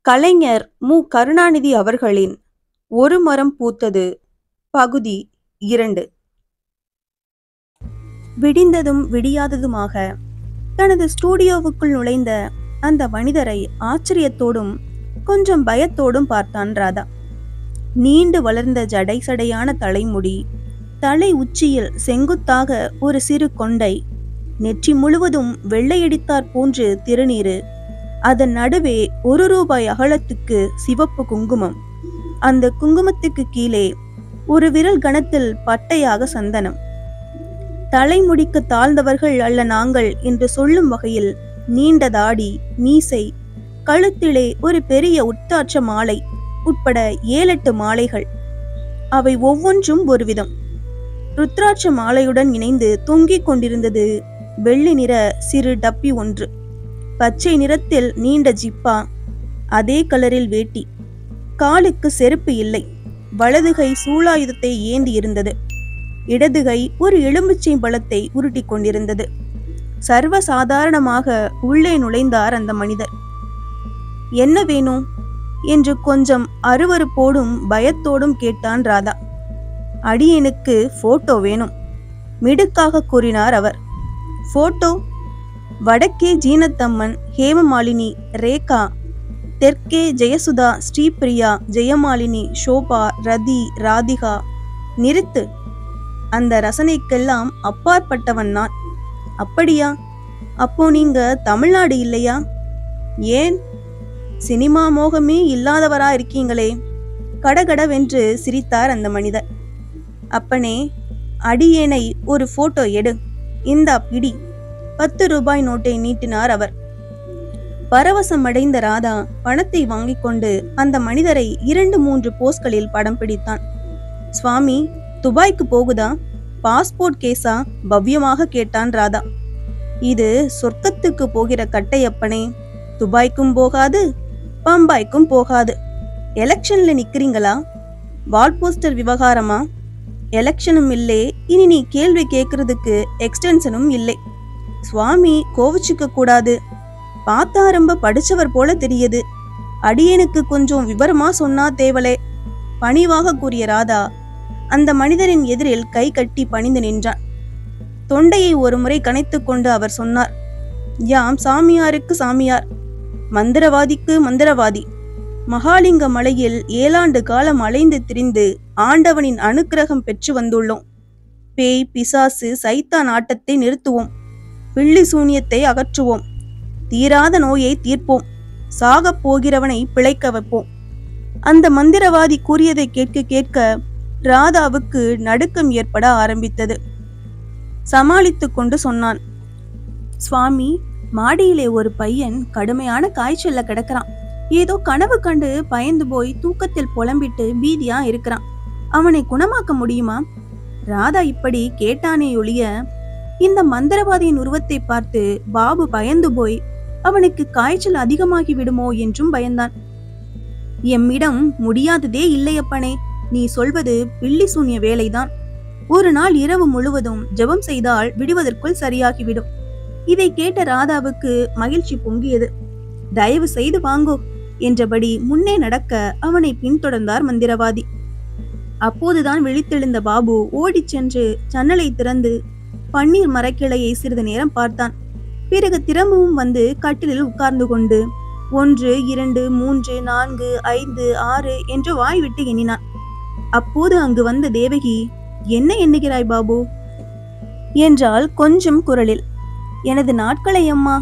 கலைஞர் மு. கருணாநிதி அவர்களின் ஒரு மரம் பூத்தது பகுதி 2. விடிந்ததும் விடியாததுமாக தனது ஸ்டூடியோவுக்குள் நுழைந்த அந்த மனிதரை ஆச்சரியத்தோடும் கொஞ்சம் பயத்தோடும் பார்த்தான் ராதா. நீண்டு வளர்ந்த ஜடை சடையான தலைமுடி, தலை உச்சியில் செங்குத்தாக ஒரு சிறு கொண்டை, நெற்றி முழுவதும் வெள்ளையடித்தாற் போன்று திருநீரு, அதன் நடுவே ₹1 அகலத்துக்கு சிவப்பு குங்குமம், அந்த குங்குமத்துக்கு கீழே ஒரு விரல் கணத்தில் பட்டையாக சந்தனம். தலைமுடிக்கு தாழ்ந்தவர்கள் அல்ல நாங்கள் என்று சொல்லும் வகையில் நீண்ட தாடி, மீசை, கழுத்திலே ஒரு பெரிய உத்தாட்ச மாலை உட்பட 7-8 மாலைகள். அவை ஒவ்வொன்றும் ஒரு விதம். ருத்ராட்ச மாலையுடன் இணைந்து தொங்கிக் கொண்டிருந்தது வெள்ளி நிற சிறு டப்பி ஒன்று. பச்சை நிறத்தில் நீண்ட ஜிப்பா, அதே கலரில் வேட்டி. காலுக்கு செருப்பு இல்லை. வலதுகை சூலாயுதத்தை ஏந்தி இருந்தது. இடதுகை ஒரு எலும்புச்சை பழத்தை உருட்டி கொண்டிருந்தது. சர்வசாதாரணமாக உள்ளே நுழைந்தார் அந்த மனிதர். என்ன வேணும் என்று கொஞ்சம் அருவருப்போடும் பயத்தோடும் கேட்டான் ராதா. அடியனுக்கு போட்டோ வேணும், மிடுக்காக கூறினார் அவர். போட்டோ? வடக்கே ஜீனத்தம்மன், ஹேமமாலினி, ரேகா, தெற்கே ஜெயசுதா, ஸ்ரீபிரியா, ஜெயமாலினி, ஷோபா, ரதி, ராதிகா. நிறுத்து, அந்த ரசனைக்கெல்லாம் அப்பாற்பட்டவன் நான். அப்படியா? அப்போ நீங்க தமிழ்நாடு இல்லையா? ஏன்? சினிமா மோகமே இல்லாதவரா இருக்கீங்களே. கடகடவென்று சிரித்தார் அந்த மனிதர். அப்பனே, அடியேனை ஒரு போட்டோ எடு, இந்தா பிடி. ₹10 நோட்டை நீட்டினார் அவர். பரவசம் அடைந்த ராதா பணத்தை வாங்கிக் கொண்டு அந்த மனிதரை 2-3 போஸ்களில் படம் பிடித்தான். சுவாமி, துபாய்க்கு போகுதா? பாஸ்போர்ட் கேஸா? பவ்யமாக கேட்டான் ராதா. இது சொர்க்கத்துக்கு போகிற கட்டையப்பனே. துபாய்க்கும் போகாது, பம்பாய்க்கும் போகாது. எலெக்ஷன்ல நிக்கிறீங்களா? Wall poster விவகாரமா? எலெக்ஷனும் இல்லை, இனி நீ கேள்வி கேட்கறதுக்கு எக்ஸ்டென்ஷனும் இல்லை. சுவாமி கோவிச்சுக்க கூடாது. பார்த்தா ரொம்ப படிச்சவர் போல தெரியுது. அடியனுக்கு கொஞ்சம் விவரமா சொன்னா தேவலே, பணிவாக கூறிய ராதா அந்த மனிதரின் எதிரில் கை கட்டி பணிந்து நின்றான். தொண்டையை ஒரு முறை கனைத்து கொண்டு அவர் சொன்னார், யாம் சாமியாருக்கு சாமியார், மந்திரவாதிக்கு மந்திரவாதி. மகாலிங்க மலையில் 7 ஆண்டு காலம் அலைந்து திரிந்து ஆண்டவனின் அனுக்கிரகம் பெற்று வந்துள்ளோம். பேய், பிசாசு, சைத்தான் ஆட்டத்தை நிறுத்துவோம். பிள்ளி சூனியத்தை அகற்றுவோம். தீராத நோயை தீர்ப்போம். சாகப் போகிறவனை பிழைக்க வைப்போம். அந்த மந்திரவாதி கூறியதை கேட்க கேட்க ராதாவுக்கு நடுக்கம் ஏற்பட ஆரம்பித்தது. சமாளித்து கொண்டு சொன்னான், சுவாமி, மாடியிலே ஒரு பையன் கடுமையான காய்ச்சல்ல கிடக்கிறான். ஏதோ கனவு கண்டு பயந்து போய் தூக்கத்தில் புலம்பிட்டு பீதியா இருக்கிறான். அவனை குணமாக்க முடியுமா? ராதா இப்படி கேட்டானே ஒழிய இந்த மந்திரவாதியின் உருவத்தை பார்த்து பாபு பயந்து போய் அவனுக்கு காய்ச்சல் அதிகமாகி விடுமோ என்றும் பயந்தான். எம்மிடம் முடியாததே இல்லையப்பனே. நீ சொல்வது பில்லி சூன்ய வேலைதான். ஒரு நாள் இரவு முழுவதும் ஜெபம் செய்தால் விடுவதற்குள் சரியாகிவிடும். இதை கேட்ட ராதாவுக்கு மகிழ்ச்சி பொங்கியது. தயவு செய்து வாங்கோ என்றபடி முன்னே நடக்க அவனை பின்தொடர்ந்தார் மந்திரவாதி. அப்போதுதான் விழித்தெழுந்த பாபு ஓடிச் சென்று ஜன்னலை திறந்து பன்னீர் மரக்கிளையை சிறிது நேரம் பார்த்தான். பிறகு திரும்பவும் வந்து கட்டிலில் உட்கார்ந்து கொண்டு 1, 2, 3, 4, 5, 6 என்று வாய்விட்டு எண்ணினான். அப்போது அங்கு வந்த தேவகி, என்ன எண்ணுகிறாய் பாபு என்றால் கொஞ்சம் குரலில். எனது நாட்களை அம்மா,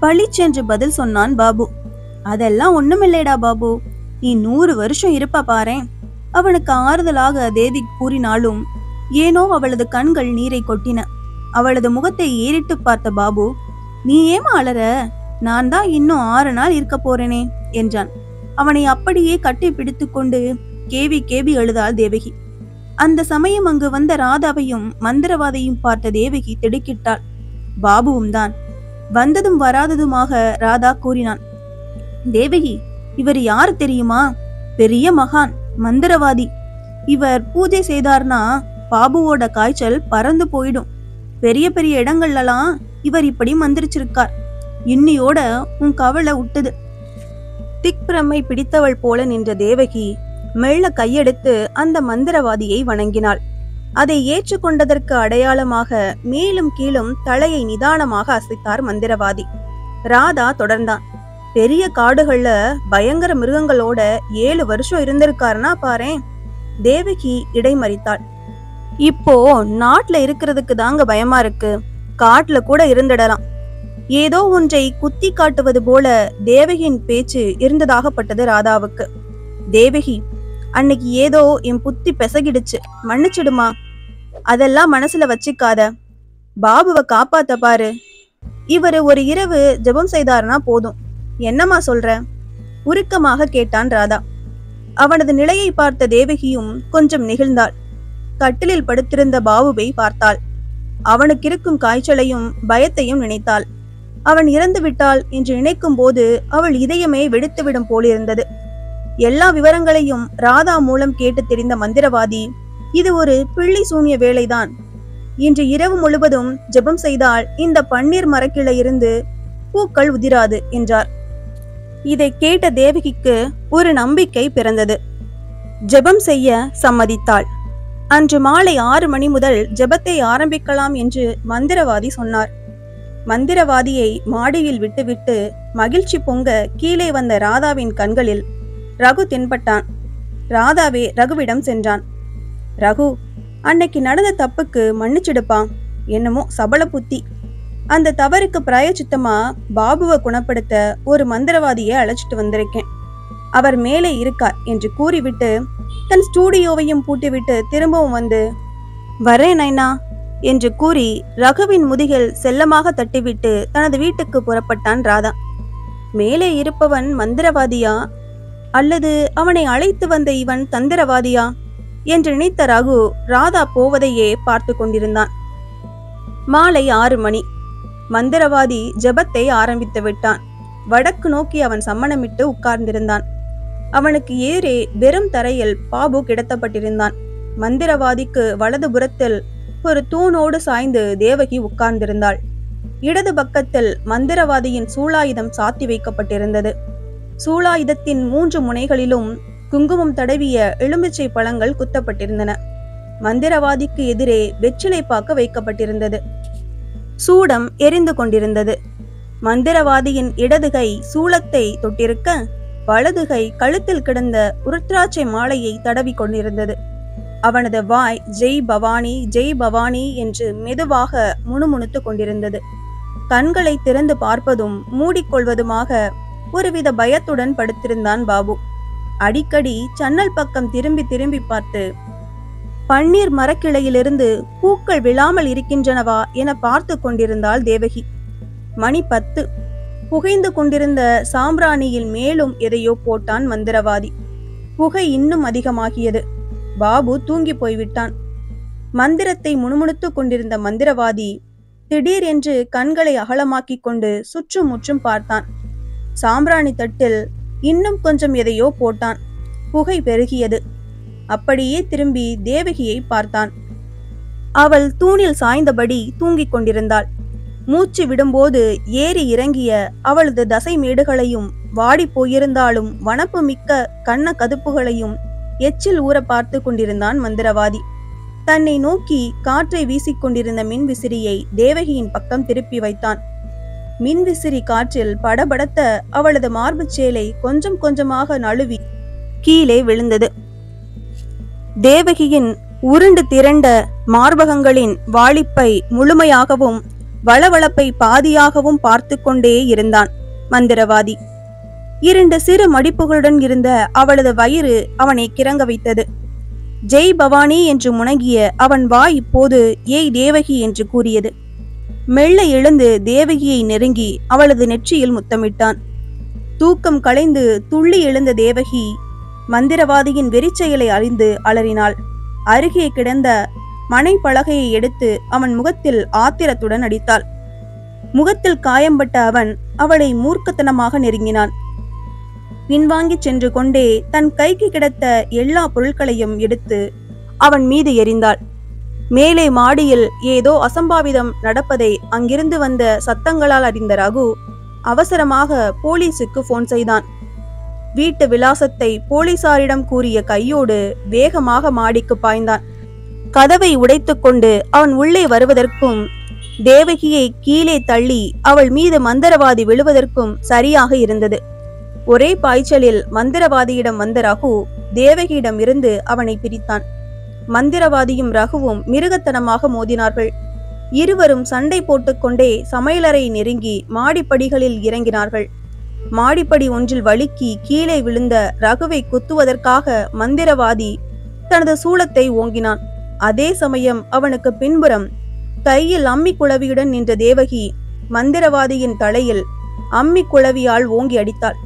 பளிச்சென்று பதில் சொன்னான் பாபு. அதெல்லாம் ஒண்ணுமில்லைடா பாபு, நீ 100 வருஷம் இருப்ப பாரேன். அவனுக்கு ஆறுதலாக தேவி கூறினாலும் ஏனோ அவளது கண்கள் நீரை கொட்டின. அவளது முகத்தை ஏறிட்டு பார்த்த பாபு, நீ ஏமா அலற? நான் தான் இன்னும் 6 நாள் இருக்க போறேனே என்றான். அவனை அப்படியே கட்டி பிடித்து கொண்டு கேவி கேவி அழுதாள் தேவகி. அந்த சமயம் அங்கு வந்த ராதாவையும் மந்திரவாதையும் பார்த்த தேவகி திடுக்கிட்டாள். பாபுவும் தான். வந்ததும் வராததுமாக ராதா கூறினான், தேவகி, இவர் யாரு தெரியுமா? பெரிய மகான், மந்திரவாதி. இவர் பூஜை செய்தார்னா பாபுவோட காய்ச்சல் பறந்து போயிடும். பெரிய பெரிய இடங்கள்லாம் இவர் இப்படி மந்திரிச்சிருக்கார். இன்னியோட உன் கவலை விட்டது. திக்பிரமை பிடித்தவள் போல நின்ற தேவகி மெல்ல கையெடுத்து அந்த மந்திரவாதியை வணங்கினாள். அதை ஏற்றுக்கொண்டதற்கு அடையாளமாக மேலும் கீழும் தலையை நிதானமாக அசைத்தார் மந்திரவாதி. ராதா தொடர்ந்தான். பெரிய காடுகள்ல பயங்கர மிருகங்களோட 7 வருஷம் இருந்திருக்காருன்னா பாரேன். தேவகி இடைமறித்தாள். இப்போ நாட்டுல இருக்கிறதுக்கு தாங்க பயமா இருக்கு. காட்டுல கூட இருந்துடலாம். ஏதோ ஒன்றை குத்தி காட்டுவது போல தேவகியின் பேச்சு இருந்ததாகப்பட்டது ராதாவுக்கு. தேவகி, அன்னைக்கு ஏதோ என் புத்தி பெசகிடுச்சு, மன்னிச்சிடுமா. அதெல்லாம் மனசுல வச்சுக்காத. பாபுவை காப்பாத்த பாரு. இவரு ஒரு இரவு ஜெபம் செய்தார்னா போதும். என்னம்மா சொல்ற? உருக்கமாக கேட்டான் ராதா. அவனது நிலையை பார்த்த தேவகியும் கொஞ்சம் நெகிழ்ந்தாள். கட்டிலில் படுத்திருந்த பாபுவை பார்த்தாள். அவனுக்கு இருக்கும் காய்ச்சலையும் பயத்தையும் நினைத்தாள். அவன் இறந்து விட்டாள் என்று நினைக்கும் போது அவள் இதயமே வெடித்துவிடும் போலிருந்தது. எல்லா விவரங்களையும் ராதா மூலம் கேட்டு தெரிந்த மந்திரவாதி, இது ஒரு பிள்ளி சூனிய வேலைதான். இன்று இரவு முழுவதும் ஜெபம் செய்தால் இந்த பன்னீர் மரக்கிளை இருந்து பூக்கள் உதிராது என்றார். இதை கேட்ட தேவகிக்கு ஒரு நம்பிக்கை பிறந்தது. ஜெபம் செய்ய சம்மதித்தாள். அன்று மாலை 6 மணி முதல் ஜெபத்தை ஆரம்பிக்கலாம் என்று மந்திரவாதி சொன்னார். மந்திரவாதியை மாடியில் விட்டுவிட்டு மகிழ்ச்சி பொங்க கீழே வந்த ராதாவின் கண்களில் ரகு தென்பட்டான். ராதாவே ரகுவிடம் சென்றான். ரகு, அன்னைக்கு நடந்த தப்புக்கு மன்னிச்சிடுப்பா. என்னமோ சபல புத்தி. அந்த தவறுக்கு பிராயச்சித்தமா பாபுவை குணப்படுத்த ஒரு மந்திரவாதியை அழைச்சிட்டு வந்திருக்கேன். அவர் மேலே இருக்கார் என்று கூறிவிட்டு தன் ஸ்டூடியோவையும் பூட்டிவிட்டு திரும்பவும் வந்து, வரேன் நைனா என்று கூறி ரகுவின் முதுகில் செல்லமாக தட்டிவிட்டு தனது வீட்டுக்கு புறப்பட்டான் ராதா. மேலே இருப்பவன் மந்திரவாதியா அல்லது அவனை அழைத்து வந்த இவன் தந்திரவாதியா என்று நினைத்த ரகு ராதா போவதையே பார்த்து கொண்டிருந்தான். மாலை 6 மணி. மந்திரவாதி ஜெபத்தை ஆரம்பித்து விட்டான். வடக்கு நோக்கி அவன் சம்மணமிட்டு உட்கார்ந்திருந்தான். அவனுக்கு ஏறே வெறும் தரையில் பாபு கிடத்தப்பட்டிருந்தான். மந்திரவாதிக்கு வலது புறத்தில் ஒரு தூணோடு சாய்ந்து தேவகி உட்கார்ந்திருந்தாள். இடது பக்கத்தில் மந்திரவாதியின் சூலாயுதம் சாத்தி வைக்கப்பட்டிருந்தது. சூலாயுதத்தின் 3 முனைகளிலும் குங்குமம் தடவிய எலுமிச்சை பழங்கள் குத்தப்பட்டிருந்தன. மந்திரவாதிக்கு எதிரே வெற்றிலை பாக்கு வைக்கப்பட்டிருந்தது. சூடம் எரிந்து கொண்டிருந்தது. மந்திரவாதியின் இடதுகை சூலத்தை தொட்டிருக்க, வலதுகை கழுத்தில் கிடந்த உருத்ராட்சை மாலையை தடவி கொண்டிருந்தது. அவனது வாய் ஜெய் பவானி ஜெய் பவானி என்று மெதுவாக முணுமுணுத்து கொண்டிருந்தது. கண்களை திறந்து பார்ப்பதும் மூடிக்கொள்வதுமாக ஒருவித பயத்துடன் படுத்திருந்தான் பாபு. அடிக்கடி ஜன்னல் பக்கம் திரும்பி திரும்பி பார்த்து, பன்னீர் மரக்கிளையிலிருந்து பூக்கள் விழாமல் இருக்கின்றனவா என பார்த்து கொண்டிருந்தாள் தேவகி. மணி 10. புகைந்து கொண்டிருந்த சாம்பிராணியில் மேலும் எதையோ போட்டான் மந்திரவாதி. புகை இன்னும் அதிகமாகியது. பாபு தூங்கி போய்விட்டான். மந்திரத்தை முணுமுணுத்து கொண்டிருந்த மந்திரவாதி திடீரென்று கண்களை அகலமாக்கிக் கொண்டு சுற்றும் முற்றும் பார்த்தான். சாம்பிராணி தட்டில் இன்னும் கொஞ்சம் எதையோ போட்டான். புகை பெருகியது. அப்படியே திரும்பி தேவகியை பார்த்தான். அவள் தூணில் சாய்ந்தபடி தூங்கிக் கொண்டிருந்தாள். மூச்சு விடும்போது ஏறி இறங்கிய அவளது தசை மேடுகளையும் வாடி போயிருந்தாலும் வனப்பு மிக்க கண்ண கதுப்புகளையும் எச்சில் ஊற பார்த்து கொண்டிருந்தான் மந்திரவாதி. தன்னை நோக்கி காற்றை வீசிக்கொண்டிருந்த மின்விசிறியை தேவகியின் பக்கம் திருப்பி வைத்தான். மின்விசிறி காற்றில் படபடத்த அவளது மார்பு சேலை கொஞ்சம் கொஞ்சமாக நழுவி கீழே விழுந்தது. தேவகியின் உருண்டு திரண்ட மார்பகங்களின் வாளிப்பை முழுமையாகவும் வளவளப்பை பாதியாகவும் பார்த்து கொண்டே இருந்தான் மந்திரவாதி. 2 சிறு மடிப்புகளுடன் இருந்த அவளது வயிறு அவனை கிறங்க வைத்தது. ஜெய் பவானி என்று முனகிய அவன் வாய் இப்போது ஏய் தேவகி என்று கூறியது. மெல்ல எழுந்து தேவகியை நெருங்கி அவளது நெற்றியில் முத்தமிட்டான். தூக்கம் களைந்து துள்ளி எழுந்த தேவகி மந்திரவாதியின் வெறிச்செயலை அறிந்து அலறினாள். அருகே கிடந்த மனை பலகையை எடுத்து அவன் முகத்தில் ஆத்திரத்துடன் அடித்தாள். முகத்தில் காயம்பட்ட அவன் அவளை மூர்க்கத்தனமாக நெருங்கினான். பின்வாங்கி சென்று கொண்டே தன் கைக்கு கிடைத்த எல்லா பொருட்களையும் எடுத்து அவன் மீது எறிந்தாள். மேலே மாடியில் ஏதோ அசம்பாவிதம் நடப்பதை அங்கிருந்து வந்த சத்தங்களால் அறிந்த ரகு அவசரமாக போலீசுக்கு போன் செய்தான். வீட்டு விலாசத்தை போலீசாரிடம் கூறிய கையோடு வேகமாக மாடிக்கு பாய்ந்தான். கதவை உடைத்துக்கொண்டு அவன் உள்ளே வருவதற்கும் தேவகியை கீழே தள்ளி அவள் மீது மந்திரவாதி விழுவதற்கும் சரியாக இருந்தது. ஒரே பாய்ச்சலில் மந்திரவாதியிடம் வந்த ரகு தேவகியிடம் இருந்து அவனை பிரித்தான். மந்திரவாதியும் ரகுவும் மிருகத்தனமாக மோதினார்கள். இருவரும் சண்டை போட்டுக்கொண்டே சமையலறை நெருங்கி மாடிப்படிகளில் இறங்கினார்கள். மாடிப்படி ஒன்றில் வழுக்கி கீழே விழுந்த ரகுவை குத்துவதற்காக மந்திரவாதி தனது சூலத்தை ஓங்கினான். அதே சமயம் அவனுக்கு பின்புறம் கையில் அம்மி குளவியுடன் நின்ற தேவகி மந்திரவாதியின் தலையில் அம்மி குளவியால் ஓங்கி அடித்தாள்.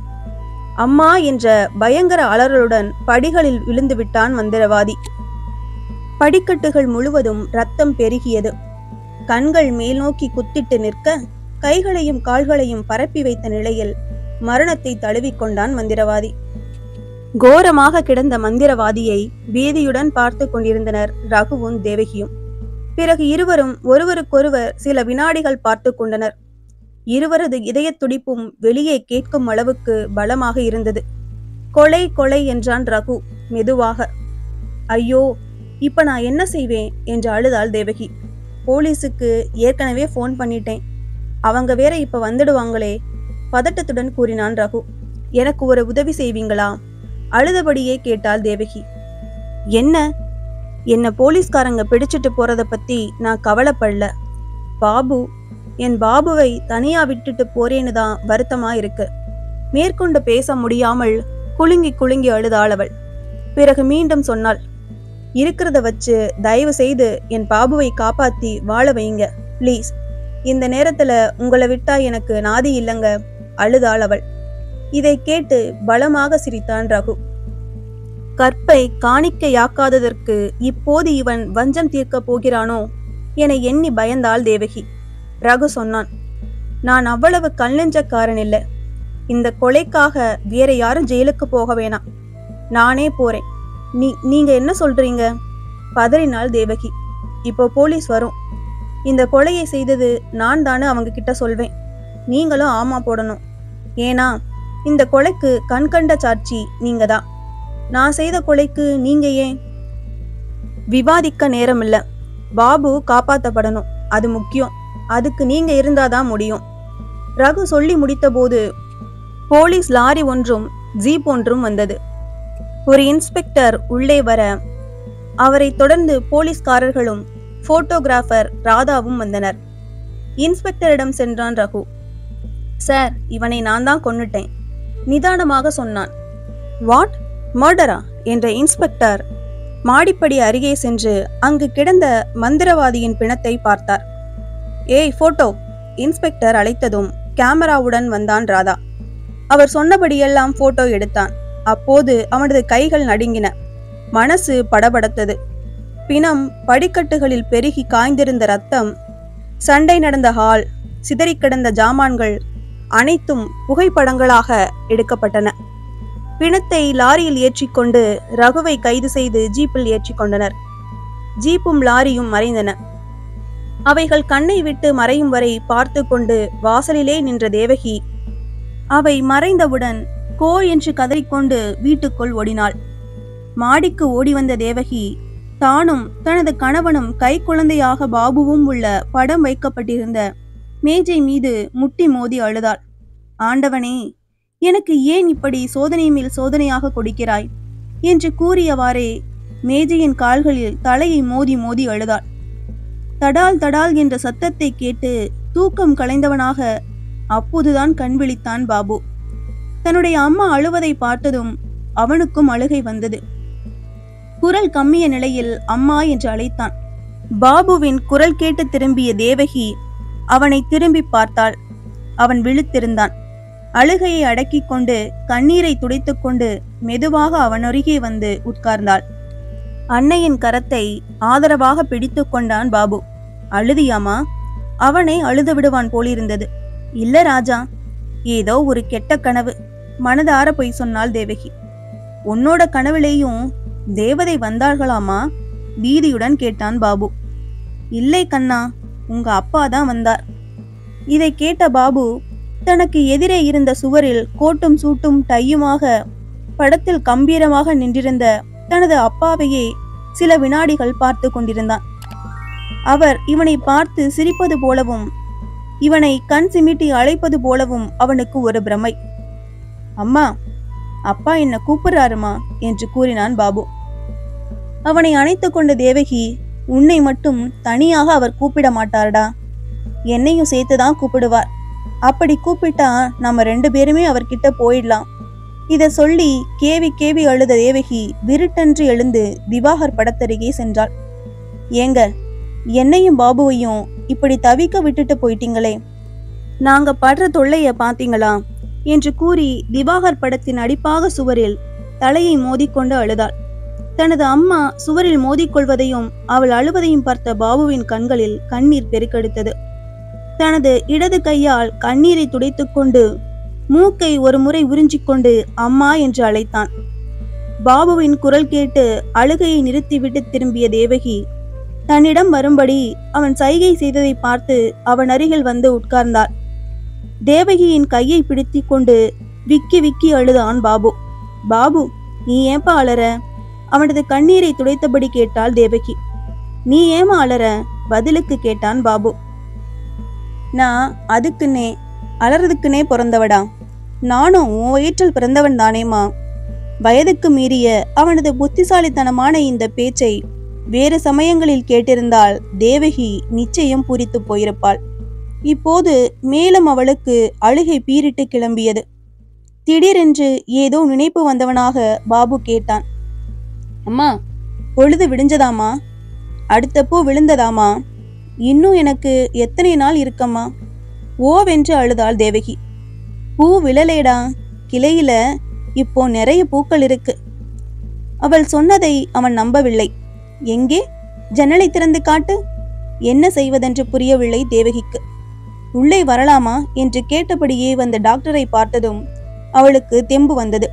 அம்மா என்ற பயங்கர அலறலுடன் படிகளில் விழுந்து விட்டான் மந்திரவாதி. படிக்கட்டுகள் முழுவதும் ரத்தம் பெருகியது. கண்கள் மேல் நோக்கி குத்திட்டு நிற்க கைகளையும் கால்களையும் பரப்பி வைத்த நிலையில் மரணத்தை தழுவிக்கொண்டான் மந்திரவாதி. கோரமாக கிடந்த மந்திரவாதியை பீதியுடன் பார்த்து கொண்டிருந்தனர் ரகுவும் தேவகியும். பிறகு இருவரும் ஒருவருக்கொருவர் சில வினாடிகள் பார்த்து கொண்டனர். இருவரது இதய துடிப்பும் வெளியே கேட்கும் அளவுக்கு பலமாக இருந்தது. கொலை கொலை என்றான் ரகு மெதுவாக. ஐயோ, இப்ப நான் என்ன செய்வேன் என்று அழுதாள் தேவகி. போலீஸுக்கு ஏற்கனவே போன் பண்ணிட்டேன், அவங்க வேற இப்ப வந்துடுவாங்களே, பதட்டத்துடன் கூறினான் ரகு. எனக்கு ஒரு உதவி செய்வீங்களா? அழுதபடியே கேட்டாள் தேவகி. என்ன போலீஸ்காரங்க பிடிச்சிட்டு போறத பத்தி நான் கவலைப்படல. பாபு, என் பாபுவை தனியா விட்டுட்டு போறேன்னு தான் வருத்தமா இருக்கு. மேற்கொண்டு பேச முடியாமல் குலுங்கி குலுங்கி அழுதாள் அவள். பிறகு மீண்டும் சொன்னாள், இருக்கிறத வச்சு தயவு செய்து என் பாபுவை காப்பாத்தி வாழ வைங்க ப்ளீஸ். இந்த நேரத்துல உங்களை விட்டா எனக்கு நாதி இல்லைங்க, அழுதாள் அவள். இதை கேட்டு பலமாக சிரித்தான் ரகு. கற்பை காணிக்கையாக்காததற்கு இப்போது இவன் வஞ்சம் தீர்க்க போகிறானோ என எண்ணி பயந்தாள் தேவகி. ரகு சொன்னான், நான் அவ்வளவு கல்லெஞ்சக்காரன் இல்லை. இந்த கொலைக்காக வேற யாரும் ஜெயிலுக்கு போக வேணாம், நானே போறேன். நீங்க என்ன சொல்றீங்க? பதறினாள் தேவகி. இப்போ போலீஸ் வரும். இந்த கொலையை செய்தது நான் தானே அவங்க கிட்ட சொல்வேன். நீங்களும் ஆமா போடணும். ஏன்னா இந்த கொலைக்கு கண்கண்ட சாட்சி நீங்க தான். நான் செய்த கொலைக்கு நீங்க ஏன்? விவாதிக்க நேரம் இல்ல. பாபு காப்பாற்றப்படணும், அது முக்கியம். அதுக்கு நீங்க இருந்தாதான் முடியும். ரகு சொல்லி முடித்த போது போலீஸ் லாரி ஒன்றும் ஜீப் ஒன்றும் வந்தது. ஒரு இன்ஸ்பெக்டர் உள்ளே வர அவரை தொடர்ந்து போலீஸ்காரர்களும் போட்டோகிராஃபர் ராதாவும் வந்தனர். இன்ஸ்பெக்டரிடம் சென்றான் ரகு. சார், இவனை நான் தான் கொன்னுட்டேன், நிதானமாக சொன்னான். வாட், மர்டரா என்ற இன்ஸ்பெக்டர் மாடிப்படி அருகே சென்று அங்கு கிடந்த மந்திரவாதியின் பிணத்தை பார்த்தார். ஏய் போட்டோ, இன்ஸ்பெக்டர் அழைத்ததும் கேமராவுடன் வந்தான் ராதா. அவர் சொன்னபடியெல்லாம் போட்டோ எடுத்தான். அப்போது அவனது கைகள் நடுங்கின, மனசு படபடத்தது. பிணம், படிக்கட்டுகளில் பெருகி காய்ந்திருந்த ரத்தம், சண்டை நடந்த ஹால், சிதறி கிடந்த ஜாமான்கள் அனைத்தும் புகைப்படங்களாக எடுக்கப்பட்டன. பிணத்தை லாரியில் ஏற்றிக்கொண்டு ரகுவை கைது செய்து ஜீப்பில் ஏற்றிக்கொண்டனர். ஜீப்பும் லாரியும் மறைந்தன. அவைகள் கண்ணை விட்டு மறையும் வரை பார்த்து கொண்டு வாசலிலே நின்ற தேவகி அவை மறைந்தவுடன் கோ என்று கதறிக்கொண்டு வீட்டுக்குள் ஓடினாள். மாடிக்கு ஓடி வந்த தேவகி தானும் தனது கணவனும் கை குழந்தையாக பாபுவும் உள்ள படம் வைக்கப்பட்டிருந்த மேஜை மீது முட்டி மோதி அழுதாள். ஆண்டவனே, எனக்கு ஏன் இப்படி சோதனை மேல் சோதனையாக கொடுக்கிறாய் என்று கூறியவாறே மேஜையின் கால்களில் தலையை மோதி மோதி அழுதாள். தடால் தடால் என்ற சத்தத்தை கேட்டு தூக்கம் கலைந்தவனாக அப்போதுதான் கண் விழித்தான் பாபு. தன்னுடைய அம்மா அழுவதை பார்த்ததும் அவனுக்கும் அழுகை வந்தது. குரல் கம்மிய நிலையில் அம்மா என்று அழைத்தான். பாபுவின் குரல் கேட்டு திரும்பிய தேவகி அவனை திரும்பி பார்த்தாள். அவன் விழித்திருந்தான். அழுகையை அடக்கிக் கொண்டு கண்ணீரை துடைத்துக் கொண்டு மெதுவாக அவன் அருகே வந்து உட்கார்ந்தாள். அன்னையின் கரத்தை ஆதரவாக பிடித்து கொண்டான் பாபு. அழுதியாமா? அவனை அழுது விடுவான் போலிருந்தது. இல்ல ராஜா, ஏதோ ஒரு கெட்ட கனவு, மனதார போய் சொன்னாள் தேவகி. உன்னோட கனவிலேயும் தேவதை வந்தார்களாமா? பீதியுடன் கேட்டான் பாபு. இல்லை கண்ணா, உங்க அப்பா தான் வந்தார். இதை கேட்ட பாபு தனக்கு எதிரே இருந்த சுவரில் கோட்டும் சூட்டும் டையுமாக படத்தில் கம்பீரமாக நின்றிருந்த தனது அப்பாவையே சில வினாடிகள் பார்த்து கொண்டிருந்தான். அவர் இவனை பார்த்து சிரிப்பது போலவும் இவனை கண் சிமிட்டி அழைப்பது போலவும் அவனுக்கு ஒரு பிரமை. அம்மா, அப்பா என்ன கூப்பிடுறாருமா என்று கூறினான் பாபு. அவனை அணைத்து கொண்ட தேவகி, உன்னை மட்டும் தனியாக அவர் கூப்பிட மாட்டார்டா, என்னையும் சேர்த்துதான் கூப்பிடுவார். அப்படி கூப்பிட்டா நம்ம 2 பேருமே அவர்கிட்ட போயிடலாம். இத சொல்லி கேவி கேவி அழுத தேவகி விருட்டென்று எழுந்து திவாகர் படத்தருகே சென்றாள். ஏங்க, என்னையும் பாபுவையும் இப்படி தவிக்க விட்டுட்டு போயிட்டீங்களே, நாங்க படுற தொல்லைய பாத்தீங்களா என்று கூறி திவாகர் படத்தின் அடிப்பாக சுவரில் தலையை மோதிக்கொண்டு அழுதாள். தனது அம்மா சுவரில் மோதிக்கொள்வதையும் அவள் அழுவதையும் பார்த்த பாபுவின் கண்களில் கண்ணீர் பெருக்கெடுத்தது. தனது இடது கையால் கண்ணீரை துடைத்துக் கொண்டு மூக்கை ஒரு முறை உறிஞ்சிக்கொண்டு அம்மா என்று அழைத்தான். பாபுவின் குரல் கேட்டு அழுகையை நிறுத்திவிட்டு திரும்பிய தேவகி தன்னிடம் வரும்படி அவன் சைகை செய்ததை பார்த்து அவன் அருகில் வந்து உட்கார்ந்தாள். தேவகியின் கையை பிடித்து கொண்டு விக்கி விக்கி அழுதான் பாபு. பாபு, நீ ஏன்பா அலற? அவனது கண்ணீரை துடைத்தபடி கேட்டாள் தேவகி. நீ ஏமா அலற? பதிலுக்கு கேட்டான் பாபு. நான் அதுக்குன்னே அலறதுக்குன்னே பிறந்தவடா, நானும் உன் வயிற்றில் பிறந்தவன் தானேமா. வயதுக்கு மீறிய அவனது புத்திசாலித்தனமான இந்த பேச்சை வேறு சமயங்களில் கேட்டிருந்தால் தேவகி நிச்சயம் பூரித்து போயிருப்பாள். இப்போது மேலும் அவளுக்கு அழுகை பீரிட்டு கிளம்பியது. திடீரென்று ஏதோ நினைப்பு வந்தவனாக பாபு கேட்டான். அம்மா, பொழுது விடிஞ்சதாமா? அடுத்த பூ விழுந்ததாமா? இன்னும் எனக்கு எத்தனை நாள் இருக்கம்மா? ஓவென்று அழுதாள் தேவகி. பூ விழலேடா, கிளையில இப்போ நிறைய பூக்கள் இருக்கு. அவள் சொன்னதை அவன் நம்பவில்லை. எங்கே? ஜன்னலை திறந்து காட்டு. என்ன செய்வதென்று புரியவில்லை தேவகிக்கு. உள்ளே வரலாமா என்று கேட்டபடியே வந்த டாக்டரை பார்த்ததும் அவளுக்கு தெம்பு வந்தது.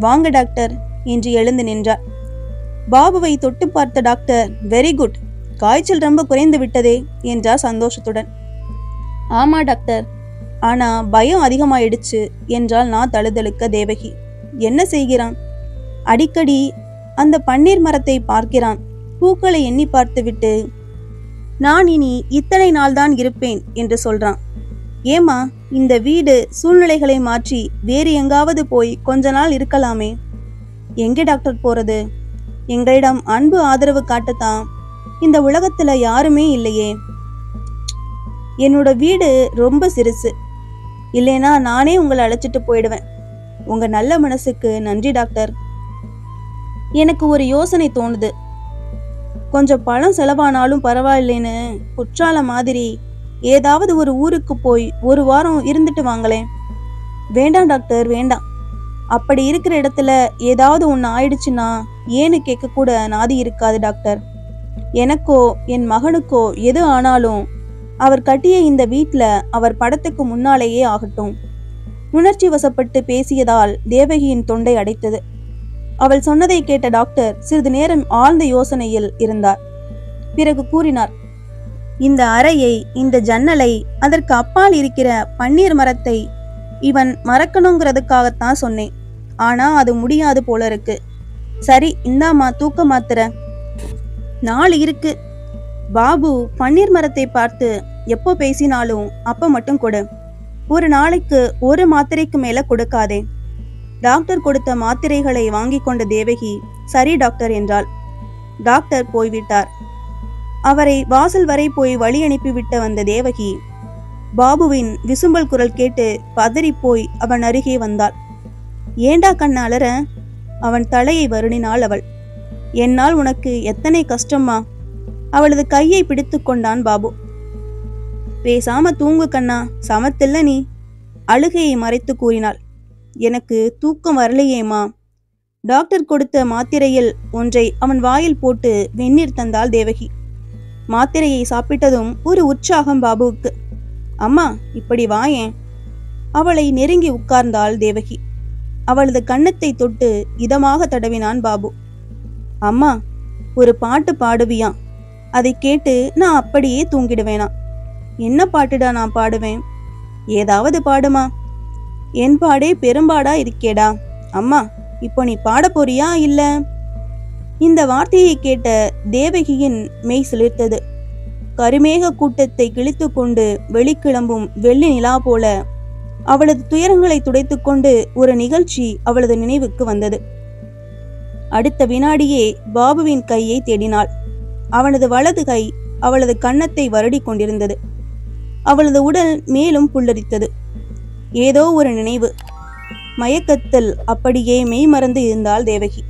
வாங்க டாக்டர் என்று எழுந்து நின்றார். பாபுவை தொட்டு பார்த்த டாக்டர், வெரி குட், காய்ச்சல் ரொம்ப குறைந்து விட்டதே என்றார் சந்தோஷத்துடன். ஆமா டாக்டர், ஆனா பயம் அதிகமாயிடுச்சு என்றால் நான் தழுதழுக்க தேவகி. என்ன செய்கிறான்? அடிக்கடி அந்த பன்னீர் மரத்தை பார்க்கிறான். பூக்களை எண்ணி பார்த்துவிட்டு நான் இனி இத்தனை நாள் தான் இருப்பேன் என்று சொல்றான். ஏமா, இந்த வீடு சூழ்நிலைகளை மாற்றி வேறு எங்காவது போய் கொஞ்ச நாள் இருக்கலாமே. எங்கே டாக்டர் போறது? எங்களிடம் அன்பு ஆதரவு காட்டத்தான் இந்த உலகத்துல யாருமே இல்லையே. என்னோட வீடு ரொம்ப சிறுசு, இல்லைனா நானே உங்களை அழைச்சிட்டு போயிடுவேன். உங்க நல்ல மனசுக்கு நன்றி டாக்டர். எனக்கு ஒரு யோசனை தோணுது. கொஞ்சம் பணம் செலவானாலும் பரவாயில்லைன்னு குற்றால மாதிரி ஏதாவது ஒரு ஊருக்கு போய் 1 வாரம் இருந்துட்டு வாங்களேன். வேண்டாம் டாக்டர், வேண்டாம். அப்படி இருக்கிற இடத்துல ஏதாவது ஒன்று ஆயிடுச்சுன்னா ஏன்னு கேட்க கூட நாதி இருக்காது டாக்டர். எனக்கோ என் மகனுக்கோ எது ஆனாலும் அவர் கட்டிய இந்த வீட்டில் அவர் படத்துக்கு முன்னாலேயே ஆகட்டும். உணர்ச்சி வசப்பட்டு பேசியதால் தேவகியின் தொண்டை அடைத்தது. அவள் சொன்னதை கேட்ட டாக்டர் சிறிது நேரம் ஆழ்ந்த யோசனையில் இருந்தார். பிறகு கூறினார், இந்த அறையை, இந்த ஜன்னலை, அதற்கு அப்பால் இருக்கிற பன்னீர் மரத்தை இவன் மறக்கணுங்கிறதுக்காகத்தான் சொன்னேன். ஆனா அது முடியாது போல இருக்கு. சரி, இந்தாமா தூக்க மாத்திர. 4 இருக்கு. பாபு, பன்னீர் மரத்தை பார்த்து எப்போ பேசினாலும் அப்ப மட்டும் கொடு. ஒரு நாளைக்கு 1 மாத்திரைக்கு மேல கொடுக்காதே. டாக்டர் கொடுத்த மாத்திரைகளை வாங்கி கொண்ட தேவகி சரி டாக்டர் என்றாள். டாக்டர் போய்விட்டார். அவரை வாசல் வரை போய் வழி அனுப்பிவிட்ட வந்த தேவகி பாபுவின் விசும்பல் குரல் கேட்டு பதறி போய் அவன் அருகே வந்தாள். ஏண்டா கண்ண அலற? அவன் தலையை வருடினாள் அவள். என்னால் உனக்கு எத்தனை கஷ்டமா? அவளது கையை பிடித்து கொண்டான் பாபு. பேசாம தூங்கு கண்ணா, சமத்தில்ல நீ, அழுகையை மறைத்து கூறினாள். எனக்கு தூக்கம் வரலையேமா. டாக்டர் கொடுத்த மாத்திரையில் ஒன்றை அவன் வாயில் போட்டு வெந்நீர் தந்தாள் தேவகி. மாத்திரையை சாப்பிட்டதும் ஒரு உற்சாகம் பாபுவுக்கு. அம்மா, இப்படி வாயேன். அவளை நெருங்கி உட்கார்ந்தாள் தேவகி. அவளது கன்னத்தை தொட்டு இதமாக தடவினான் பாபு. அம்மா, ஒரு பாட்டு பாடுவியா? அதை கேட்டு நான் அப்படியே தூங்கிடுவேனா? என்ன பாட்டுடா நான் பாடுவேன்? ஏதாவது பாடுமா. என் பாடே பெரும்பாடா இருக்கேடா. அம்மா, இப்போ நீ பாட போறியா இல்ல? இந்த வார்த்தையை கேட்ட தேவகியின் மெய் சிலிர்த்தது. கருமேக கூட்டத்தை கிழித்து கொண்டு வெளிக்கிளம்பும் வெள்ளி நிலா போல அவளது துயரங்களை துடைத்துக்கொண்டு ஒரு நிகழ்ச்சி அவளது நினைவுக்கு வந்தது. அடுத்த வினாடியே பாபுவின் கையை தேடினாள். அவனது வலது கை அவளது கன்னத்தை வருடி கொண்டிருந்தது. அவளது உடல் மேலும் புல்லரித்தது. ஏதோ ஒரு நினைவு. மயக்கத்தில் அப்படியே மெய் மறந்து இருந்தாள் தேவகி.